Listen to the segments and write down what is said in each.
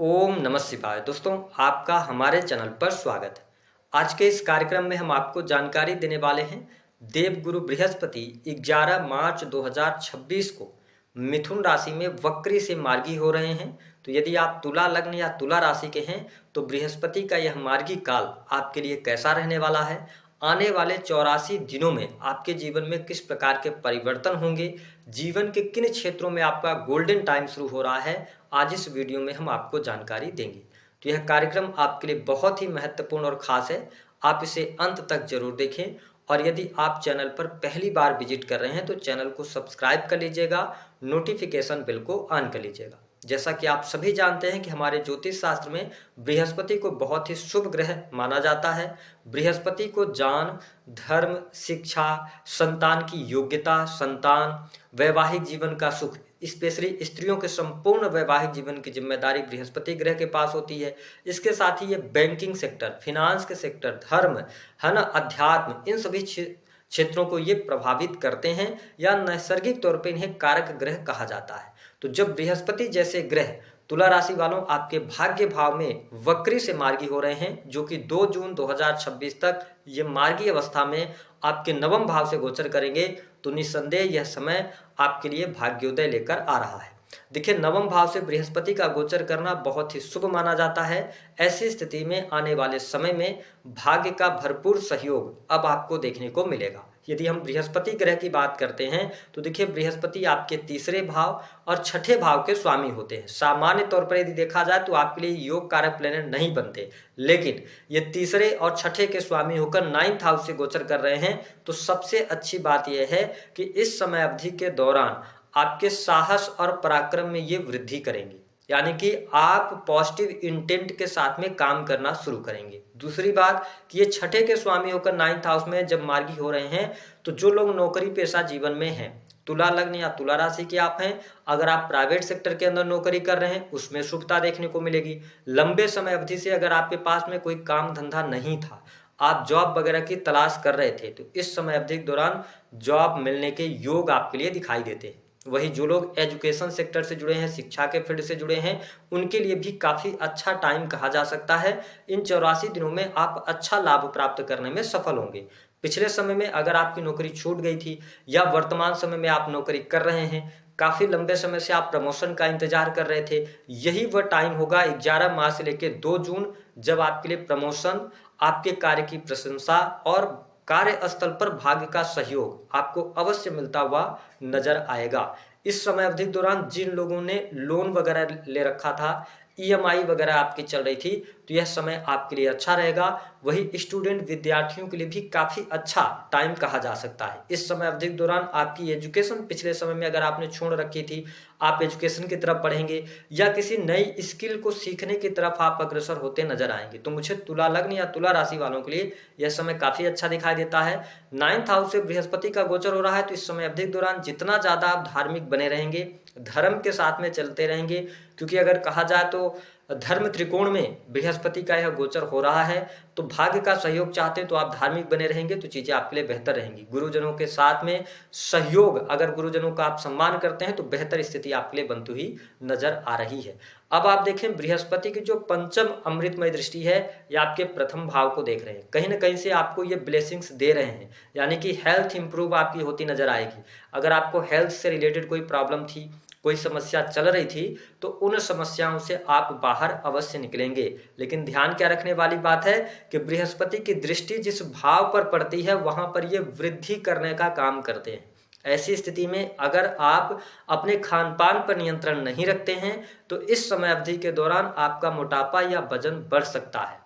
ओम नमः शिवाय। दोस्तों, आपका हमारे चैनल पर स्वागत है। आज के इस कार्यक्रम में हम आपको जानकारी देने वाले हैं देवगुरु बृहस्पति 11 मार्च 2026 को मिथुन राशि में वक्री से मार्गी हो रहे हैं। तो यदि आप तुला लग्न या तुला राशि के हैं तो बृहस्पति का यह मार्गी काल आपके लिए कैसा रहने वाला है, आने वाले 84 दिनों में आपके जीवन में किस प्रकार के परिवर्तन होंगे, जीवन के किन क्षेत्रों में आपका गोल्डन टाइम शुरू हो रहा है, आज इस वीडियो में हम आपको जानकारी देंगे। तो यह कार्यक्रम आपके लिए बहुत ही महत्वपूर्ण और खास है। आप इसे अंत तक जरूर देखें और यदि आप चैनल पर पहली बार विजिट कर रहे हैं तो चैनल को सब्सक्राइब कर लीजिएगा, नोटिफिकेशन बेल को ऑन कर लीजिएगा। जैसा कि आप सभी जानते हैं कि हमारे ज्योतिष शास्त्र में बृहस्पति को बहुत ही शुभ ग्रह माना जाता है। बृहस्पति को ज्ञान, धर्म, शिक्षा, संतान की योग्यता, संतान, वैवाहिक जीवन का सुख, स्पेशली स्त्रियों के संपूर्ण वैवाहिक जीवन की जिम्मेदारी बृहस्पति ग्रह के पास होती है। इसके साथ ही ये बैंकिंग सेक्टर, फिनांस के सेक्टर, धर्म है ना, अध्यात्म, इन सभी क्षेत्रों को ये प्रभावित करते हैं या नैसर्गिक तौर पे इन्हें कारक ग्रह कहा जाता है। तो जब बृहस्पति जैसे ग्रह तुला राशि वालों आपके भाग्य भाव में वक्री से मार्गी हो रहे हैं, जो कि 2 जून 2026 तक ये मार्गी अवस्था में आपके नवम भाव से गोचर करेंगे, तो निस्संदेह यह समय आपके लिए भाग्योदय लेकर आ रहा है। देखिए, नवम भाव से बृहस्पति का गोचर करना बहुत ही शुभ माना जाता है। ऐसी स्थिति में आने वाले समय में भाग्य का भरपूर सहयोग अब आपको देखने को मिलेगा। यदि हम बृहस्पति ग्रह की बात करते हैं तो देखिए, बृहस्पति आपके तीसरे भाव और छठे भाव के स्वामी होते हैं। सामान्य तौर पर यदि देखा जाए तो आपके लिए योग कारक प्लेनेट नहीं बनते, लेकिन ये तीसरे और छठे के स्वामी होकर 9th हाउस से गोचर कर रहे हैं। तो सबसे अच्छी बात यह है कि इस समय अवधि के दौरान आपके साहस और पराक्रम में ये वृद्धि करेंगे, यानी कि आप पॉजिटिव इंटेंट के साथ में काम करना शुरू करेंगे। दूसरी बात कि ये छठे के स्वामी होकर 9th हाउस में जब मार्गी हो रहे हैं, तो जो लोग नौकरी पेशा जीवन में हैं, तुला लग्न या तुला राशि के आप हैं, अगर आप प्राइवेट सेक्टर के अंदर नौकरी कर रहे हैं उसमें शुभता देखने को मिलेगी। लंबे समय अवधि से अगर आपके पास में कोई काम धंधा नहीं था, आप जॉब वगैरह की तलाश कर रहे थे, तो इस समय अवधि के दौरान जॉब मिलने के योग आपके लिए दिखाई देते हैं। वही जो लोग एजुकेशन सेक्टर से जुड़े हैं, शिक्षा के फील्ड से जुड़े हैं, उनके लिए भी काफ़ी अच्छा टाइम कहा जा सकता है। इन 84 दिनों में आप अच्छा लाभ प्राप्त करने में सफल होंगे। पिछले समय में अगर आपकी नौकरी छूट गई थी या वर्तमान समय में आप नौकरी कर रहे हैं, काफ़ी लंबे समय से आप प्रमोशन का इंतजार कर रहे थे, यही वह टाइम होगा 11 मार्च से लेकर 2 जून, जब आपके लिए प्रमोशन, आपके कार्य की प्रशंसा और कार्यस्थल पर भाग्य का सहयोग आपको अवश्य मिलता हुआ नजर आएगा। इस समय अवधि के दौरान जिन लोगों ने लोन वगैरह ले रखा था, ईएमआई वगैरह आपकी चल रही थी, तो यह समय आपके लिए अच्छा रहेगा। वही स्टूडेंट विद्यार्थियों के लिए भी काफ़ी अच्छा टाइम कहा जा सकता है। इस समय अवधि के दौरान आपकी एजुकेशन पिछले समय में अगर आपने छोड़ रखी थी, आप एजुकेशन की तरफ बढ़ेंगे या किसी नई स्किल को सीखने की तरफ आप अग्रसर होते नजर आएंगे। तो मुझे तुला लग्न या तुला राशि वालों के लिए यह समय काफ़ी अच्छा दिखाई देता है। 9th हाउस से बृहस्पति का गोचर हो रहा है, तो इस समय अवधि के दौरान जितना ज़्यादा आप धार्मिक बने रहेंगे, धर्म के साथ में चलते रहेंगे, क्योंकि अगर कहा जाए तो धर्म त्रिकोण में बृहस्पति का यह गोचर हो रहा है, तो भाग्य का सहयोग चाहते तो आप धार्मिक बने रहेंगे तो चीज़ें आपके लिए बेहतर रहेंगी। गुरुजनों के साथ में सहयोग, अगर गुरुजनों का आप सम्मान करते हैं तो बेहतर स्थिति आपके लिए बनती हुई नजर आ रही है। अब आप देखें, बृहस्पति की जो पंचम अमृतमय दृष्टि है, ये आपके प्रथम भाव को देख रहे हैं। कहीं ना कहीं से आपको ये ब्लेसिंग्स दे रहे हैं, यानी कि हेल्थ इंप्रूव आपकी होती नजर आएगी। अगर आपको हेल्थ से रिलेटेड कोई प्रॉब्लम थी, कोई समस्या चल रही थी, तो उन समस्याओं से आप बाहर अवश्य निकलेंगे। लेकिन ध्यान क्या रखने वाली बात है कि बृहस्पति की दृष्टि जिस भाव पर पड़ती है वहां पर ये वृद्धि करने का काम करते हैं। ऐसी स्थिति में अगर आप अपने खान पान पर नियंत्रण नहीं रखते हैं तो इस समय अवधि के दौरान आपका मोटापा या वजन बढ़ सकता है।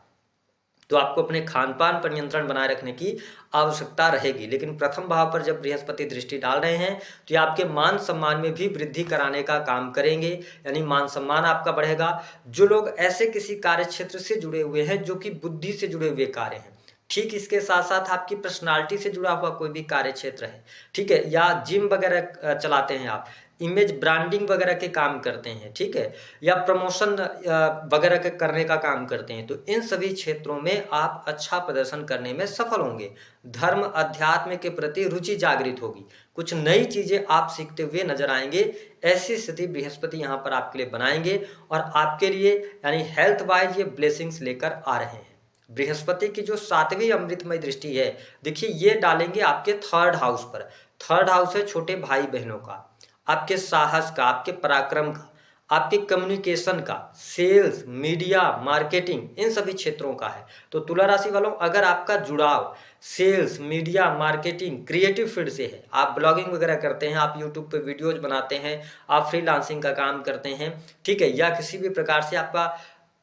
तो आपको अपने खान पान पर नियंत्रण बनाए रखने की आवश्यकता रहेगी। लेकिन प्रथम भाव पर जब बृहस्पति दृष्टि डाल रहे हैं तो ये आपके मान सम्मान में भी वृद्धि कराने का काम करेंगे, यानी मान सम्मान आपका बढ़ेगा। जो लोग ऐसे किसी कार्य क्षेत्र से जुड़े हुए हैं जो कि बुद्धि से जुड़े हुए कार्य हैं, ठीक इसके साथ साथ आपकी पर्सनालिटी से जुड़ा हुआ कोई भी कार्य क्षेत्र है, ठीक है, या जिम वगैरह चलाते हैं आप, इमेज ब्रांडिंग वगैरह के काम करते हैं, ठीक है, या प्रमोशन वगैरह के करने का काम करते हैं, तो इन सभी क्षेत्रों में आप अच्छा प्रदर्शन करने में सफल होंगे। धर्म अध्यात्म के प्रति रुचि जागृत होगी, कुछ नई चीजें आप सीखते हुए नजर आएंगे। ऐसी स्थिति बृहस्पति यहाँ पर आपके लिए बनाएंगे और आपके लिए यानी हेल्थ वाइज ये ब्लेसिंग्स लेकर आ रहे हैं। बृहस्पति की जो 7वीं अमृतमय दृष्टि है, देखिए ये डालेंगे आपके 3rd हाउस पर। 3rd हाउस है छोटे भाई बहनों का, आपके साहस का, आपके पराक्रम का, आपके कम्युनिकेशन का, सेल्स, मीडिया, मार्केटिंग, इन सभी क्षेत्रों का है। तो तुला राशि वालों, अगर आपका जुड़ाव sales, media, marketing, creative field से है, आप ब्लॉगिंग वगैरह करते हैं, आप यूट्यूब पे वीडियोज बनाते हैं, आप फ्रीलांसिंग का काम करते हैं, ठीक है, या किसी भी प्रकार से आपका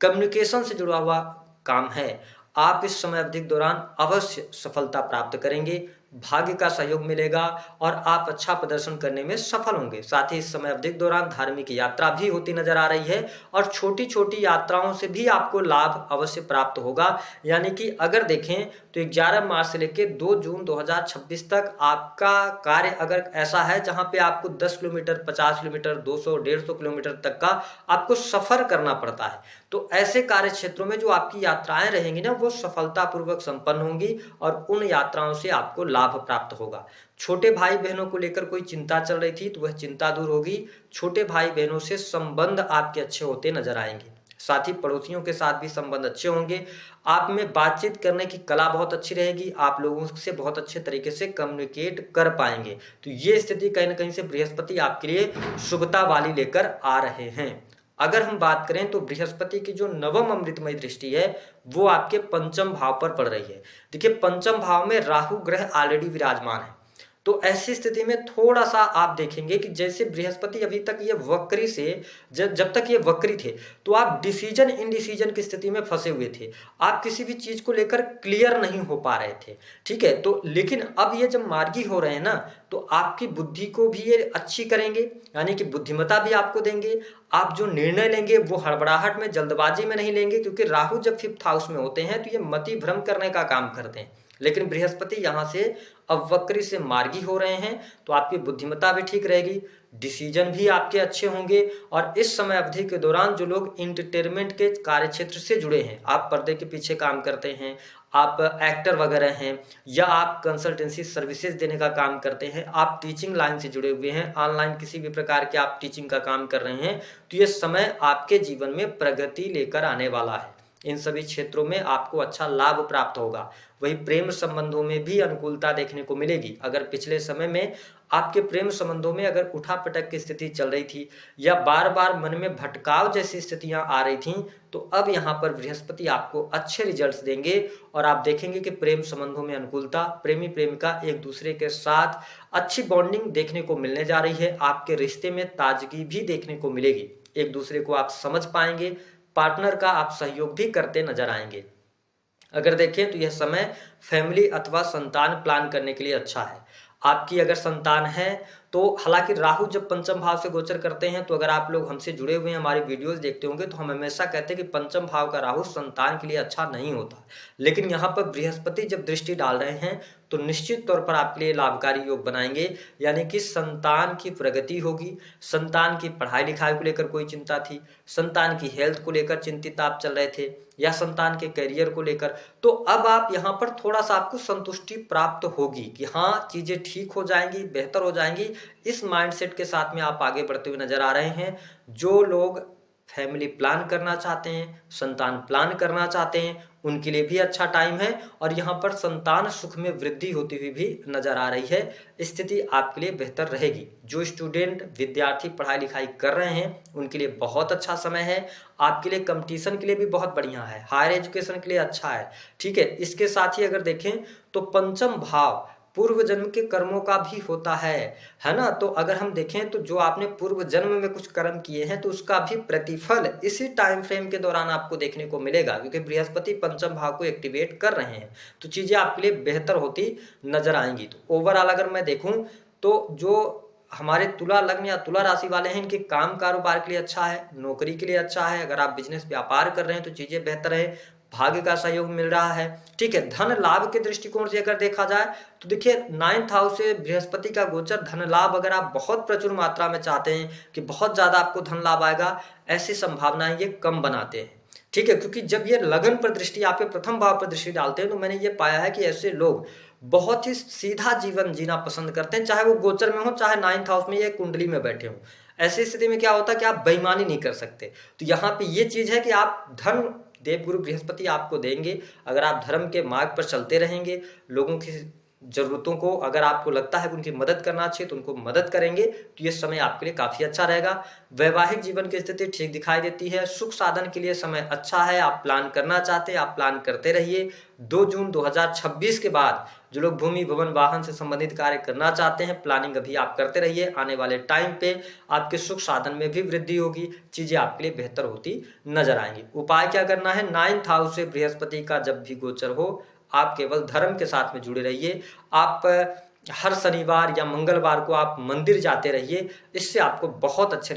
कम्युनिकेशन से जुड़ा हुआ काम है, आप इस समय अवधि के दौरान अवश्य सफलता प्राप्त करेंगे, भाग्य का सहयोग मिलेगा और आप अच्छा प्रदर्शन करने में सफल होंगे। साथ ही इस समय अवधि के दौरान धार्मिक यात्रा भी होती नजर आ रही है और छोटी छोटी यात्राओं से भी आपको लाभ अवश्य प्राप्त होगा। यानी कि अगर देखें तो 11 मार्च से लेकर 2 जून 2026 तक आपका कार्य अगर ऐसा है जहां पे आपको 10 किलोमीटर, 50 किलोमीटर, 200, 150 किलोमीटर तक का आपको सफर करना पड़ता है, तो ऐसे कार्य क्षेत्रों में जो आपकी यात्राएं रहेंगी ना, वो सफलतापूर्वक संपन्न होंगी और उन यात्राओं से आपको लाभ प्राप्त होगा। छोटे भाई बहनों को लेकर कोई चिंता चल रही थी तो वह चिंता दूर होगी। छोटे भाई बहनों से संबंध आपके अच्छे होते नजर आएंगे। साथ ही पड़ोसियों के साथ भी संबंध अच्छे होंगे। आप में बातचीत करने की कला बहुत अच्छी रहेगी, आप लोगों से बहुत अच्छे तरीके से कम्युनिकेट कर पाएंगे। तो ये स्थिति कहीं ना कहीं से बृहस्पति आपके लिए शुभता वाली लेकर आ रहे हैं। अगर हम बात करें तो बृहस्पति की जो 9वीं अमृतमय दृष्टि है वो आपके 5म भाव पर पड़ रही है। देखिए 5म भाव में राहु ग्रह ऑलरेडी विराजमान है, तो ऐसी स्थिति में थोड़ा सा आप देखेंगे कि जैसे बृहस्पति अभी तक ये वक्री से जब तक ये वक्री थे तो आप डिसीजन इनडिसीजन की स्थिति में फंसे हुए थे, आप किसी भी चीज को लेकर क्लियर नहीं हो पा रहे थे, ठीक है। तो लेकिन अब ये जब मार्गी हो रहे हैं ना, तो आपकी बुद्धि को भी ये अच्छी करेंगे, यानी कि बुद्धिमत्ता भी आपको देंगे। आप जो निर्णय लेंगे वो हड़बड़ाहट में, जल्दबाजी में नहीं लेंगे, क्योंकि राहु जब 5th हाउस में होते हैं तो ये मति भ्रम करने का काम करते हैं। लेकिन बृहस्पति यहां से अब वक्री से मार्गी हो रहे हैं तो आपकी बुद्धिमत्ता भी ठीक रहेगी, डिसीजन भी आपके अच्छे होंगे। और इस समय अवधि के दौरान जो लोग इंटरटेनमेंट के कार्य क्षेत्र से जुड़े हैं, आप पर्दे के पीछे काम करते हैं, आप एक्टर वगैरह हैं, या आप कंसल्टेंसी सर्विसेज देने का काम करते हैं, आप टीचिंग लाइन से जुड़े हुए हैं, ऑनलाइन किसी भी प्रकार के आप टीचिंग का काम कर रहे हैं, तो ये समय आपके जीवन में प्रगति लेकर आने वाला है। इन सभी क्षेत्रों में आपको अच्छा लाभ प्राप्त होगा। वही प्रेम संबंधों में भी अनुकूलता देखने को मिलेगी। अगर पिछले समय में आपके प्रेम संबंधों में अगर उठापटक की स्थिति चल रही थी या बार बार मन में भटकाव जैसी स्थितियां आ रही थीं, तो अब यहाँ पर बृहस्पति आपको अच्छे रिजल्ट्स देंगे और आप देखेंगे कि प्रेम संबंधों में अनुकूलता, प्रेमी प्रेमिका एक दूसरे के साथ अच्छी बॉन्डिंग देखने को मिलने जा रही है। आपके रिश्ते में ताजगी भी देखने को मिलेगी, एक दूसरे को आप समझ पाएंगे, पार्टनर का आप सहयोग भी करते नजर आएंगे। अगर देखें तो यह समय फैमिली अथवा संतान प्लान करने के लिए अच्छा है। आपकी अगर संतान है तो हालांकि राहु जब 5म भाव से गोचर करते हैं, तो अगर आप लोग हमसे जुड़े हुए हैं, हमारी वीडियोस देखते होंगे, तो हम हमेशा कहते हैं कि 5म भाव का राहु संतान के लिए अच्छा नहीं होता। लेकिन यहाँ पर बृहस्पति जब दृष्टि डाल रहे हैं तो निश्चित तौर पर आपके लिए लाभकारी योग बनाएंगे, यानी कि संतान की प्रगति होगी। संतान की पढ़ाई लिखाई को लेकर कोई चिंता थी, संतान की हेल्थ को लेकर चिंतित आप चल रहे थे, या संतान के करियर को लेकर, तो अब आप यहाँ पर थोड़ा सा आपको संतुष्टि प्राप्त होगी कि हाँ चीजें ठीक हो जाएंगी, बेहतर हो जाएंगी। इस माइंडसेट के साथ में आप आगे बढ़ते हुए नजर आ रहे हैं। जो लोग फैमिली प्लान करना चाहते हैं, संतान प्लान करना चाहते हैं, उनके लिए भी अच्छा टाइम है और यहाँ पर संतान सुख में वृद्धि होती हुई भी नजर आ रही है। स्थिति आपके लिए बेहतर रहेगी। जो स्टूडेंट विद्यार्थी पढ़ाई लिखाई कर रहे हैं उनके लिए बहुत अच्छा समय है। आपके लिए कंपटीशन के लिए भी बहुत बढ़िया है, हायर एजुकेशन के लिए अच्छा है, ठीक है। इसके साथ ही अगर देखें तो 5म भाव पूर्व जन्म के कर्मों का भी होता है ना। तो अगर हम देखें तो जो आपने पूर्व जन्म में कुछ कर्म किए हैं तो उसका भी प्रतिफल इसी टाइम फ्रेम के दौरान आपको देखने को मिलेगा, क्योंकि बृहस्पति 5म भाव को एक्टिवेट कर रहे हैं, तो चीजें आपके लिए बेहतर होती नजर आएंगी। तो ओवरऑल अगर मैं देखूं तो जो हमारे तुला लग्न या तुला राशि वाले हैं, इनके काम कारोबार के लिए अच्छा है, नौकरी के लिए अच्छा है। अगर आप बिजनेस व्यापार कर रहे हैं तो चीजें बेहतर है। भाग्य का सहयोग मिल रहा है। ठीक है, धन लाभ के दृष्टिकोण से अगर देखा जाए तो देखिए 9th हाउस से बृहस्पति का गोचर धन लाभ, अगर आप बहुत प्रचुर मात्रा में चाहते हैं कि बहुत ज्यादा आपको धन लाभ आएगा, ऐसी संभावनाएं ये कम बनाते हैं। ठीक है, क्योंकि जब ये लगन पर दृष्टि, आपके प्रथम भाव पर दृष्टि डालते हैं, तो मैंने ये पाया है कि ऐसे लोग बहुत ही सीधा जीवन जीना पसंद करते हैं, चाहे वो गोचर में हो, चाहे 9th हाउस में या कुंडली में बैठे हो। ऐसी स्थिति में क्या होता है कि आप बेईमानी नहीं कर सकते। तो यहाँ पे ये चीज है कि आप धन देवगुरु बृहस्पति आपको देंगे अगर आप धर्म के मार्ग पर चलते रहेंगे। लोगों की जरूरतों को अगर आपको लगता है कि उनकी मदद करना चाहिए तो उनको मदद करेंगे, तो ये समय आपके लिए काफी अच्छा रहेगा। वैवाहिक जीवन की स्थिति ठीक दिखाई देती है। सुख साधन के लिए समय अच्छा है। आप प्लान करना चाहते हैं, आप प्लान करते रहिए। 2 जून 2026 के बाद जो लोग भूमि भवन वाहन से संबंधित कार्य करना चाहते हैं, प्लानिंग अभी आप करते रहिए। आने वाले टाइम पे आपके सुख साधन में भी वृद्धि होगी, चीजें आपके लिए बेहतर होती नजर आएंगी। उपाय क्या करना है? 9th हाउस से बृहस्पति का जब भी गोचर हो, आप केवल धर्म के साथ में जुड़े रहिए। आप हर शनिवार या मंगलवार को आप मंदिर जाते रहिए, इससे आपको बहुत अच्छे